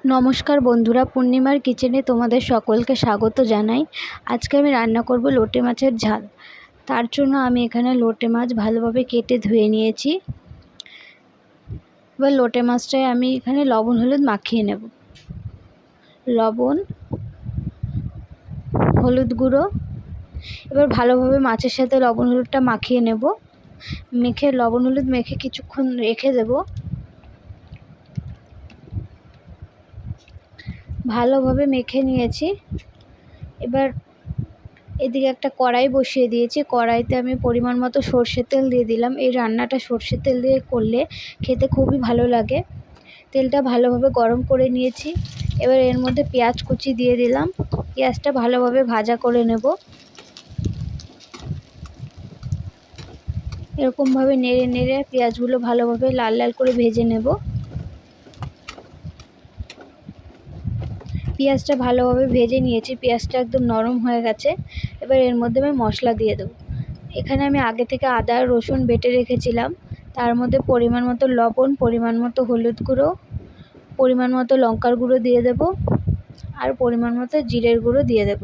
নমস্কার বন্ধুরা, পূর্ণিমার কিচেনে তোমাদের সকলকে স্বাগত জানাই। আজকে আমি রান্না করব লোটে মাছের ঝাল। তার জন্য আমি এখানে লোটে মাছ ভালোভাবে কেটে ধুয়ে নিয়েছি। এবার লোটে মাছটায় আমি এখানে লবণ হলুদ মাখিয়ে নেব। লবণ, হলুদ গুঁড়ো, এবার ভালোভাবে মাছের সাথে লবণ হলুদটা মাখিয়ে নেব। লবণ হলুদ মেখে কিছুক্ষণ রেখে দেব। ভালোভাবে মেখে নিয়েছি। এবার এদিকে একটা কড়াই বসিয়ে দিয়েছি। কড়াইতে আমি পরিমাণ মতো সর্ষের তেল দিয়ে দিলাম। এই রান্নাটা সর্ষের তেল দিয়ে করলে খেতে খুবই ভালো লাগে। তেলটা ভালোভাবে গরম করে নিয়েছি। এবার এর মধ্যে পেঁয়াজ কুচি দিয়ে দিলাম। পেঁয়াজটা ভালোভাবে ভাজা করে নেব। এরকমভাবে নেড়ে নেড়ে পেঁয়াজগুলো ভালোভাবে লাল লাল করে ভেজে নেব। পেঁয়াজটা ভালোভাবে ভেজে নিয়েছি। পেঁয়াজটা একদম নরম হয়ে গেছে। এবার এর মধ্যে আমি মশলা দিয়ে দেবো। এখানে আমি আগে থেকে আদা রসুন বেটে রেখেছিলাম। তার মধ্যে পরিমাণ মতো লবণ, পরিমাণ মতো হলুদ গুঁড়ো, পরিমাণ মতো লঙ্কার গুঁড়ো দিয়ে দেব, আর পরিমাণ মতো জিরের গুঁড়ো দিয়ে দেব।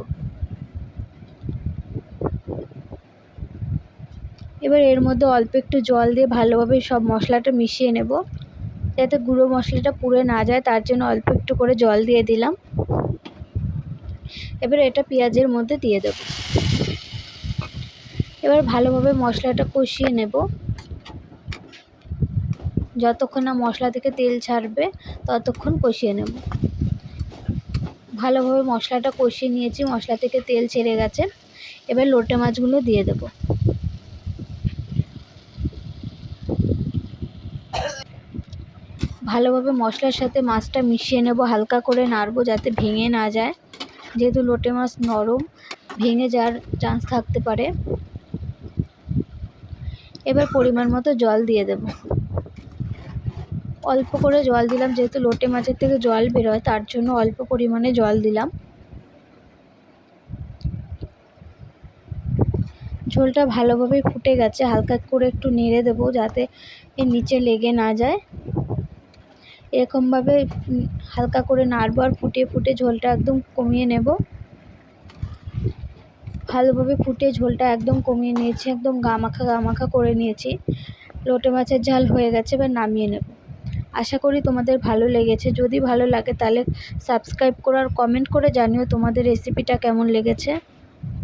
এবার এর মধ্যে অল্প একটু জল দিয়ে ভালোভাবে সব মশলাটা মিশিয়ে নেব। যাতে গুঁড়ো মশলাটা পুড়ে না যায় তার জন্য অল্প একটু করে জল দিয়ে দিলাম। এবার এটা পেঁয়াজের মধ্যে দিয়ে দেব। এবার ভালোভাবে মশলাটা কষিয়ে নেব। যতক্ষণ না মশলা থেকে তেল ছাড়বে ততক্ষণ কষিয়ে নেব। ভালোভাবে মশলাটা কষিয়ে নিয়েছি। মশলা থেকে তেল ছেড়ে গেছে। এবার লোটে মাছগুলো দিয়ে দেব। ভালোভাবে মশলার সাথে মাছটা মিশিয়ে নেব। হালকা করে নাড়বো যাতে ভেঙে না যায়, যেহেতু লোটে মাছ নরম, ভেঙে যাওয়ার চান্স থাকতে পারে। এবার পরিমাণ মতো জল দিয়ে দেব। অল্প করে জল দিলাম, যেহেতু লোটে মাছের থেকে জল বেরোয় তার জন্য অল্প পরিমাণে জল দিলাম। ঝোলটা ভালোভাবে ফুটে গেছে। হালকা করে একটু নেড়ে দেবো যাতে এর নিচে লেগে না যায়। এরকমভাবে হালকা করে নাড়বো আর ফুটিয়ে ফুটিয়ে ঝোলটা একদম কমিয়ে নেব। ভালোভাবে ফুটিয়ে ঝোলটা একদম কমিয়ে নিয়েছি। একদম গামাখা করে নিয়েছি। লোটে মাছের ঝাল হয়ে গেছে। এবার নামিয়ে নেব। আশা করি তোমাদের ভালো লেগেছে। যদি ভালো লাগে তাহলে সাবস্ক্রাইব করো আর কমেন্ট করে জানিও তোমাদের রেসিপিটা কেমন লেগেছে।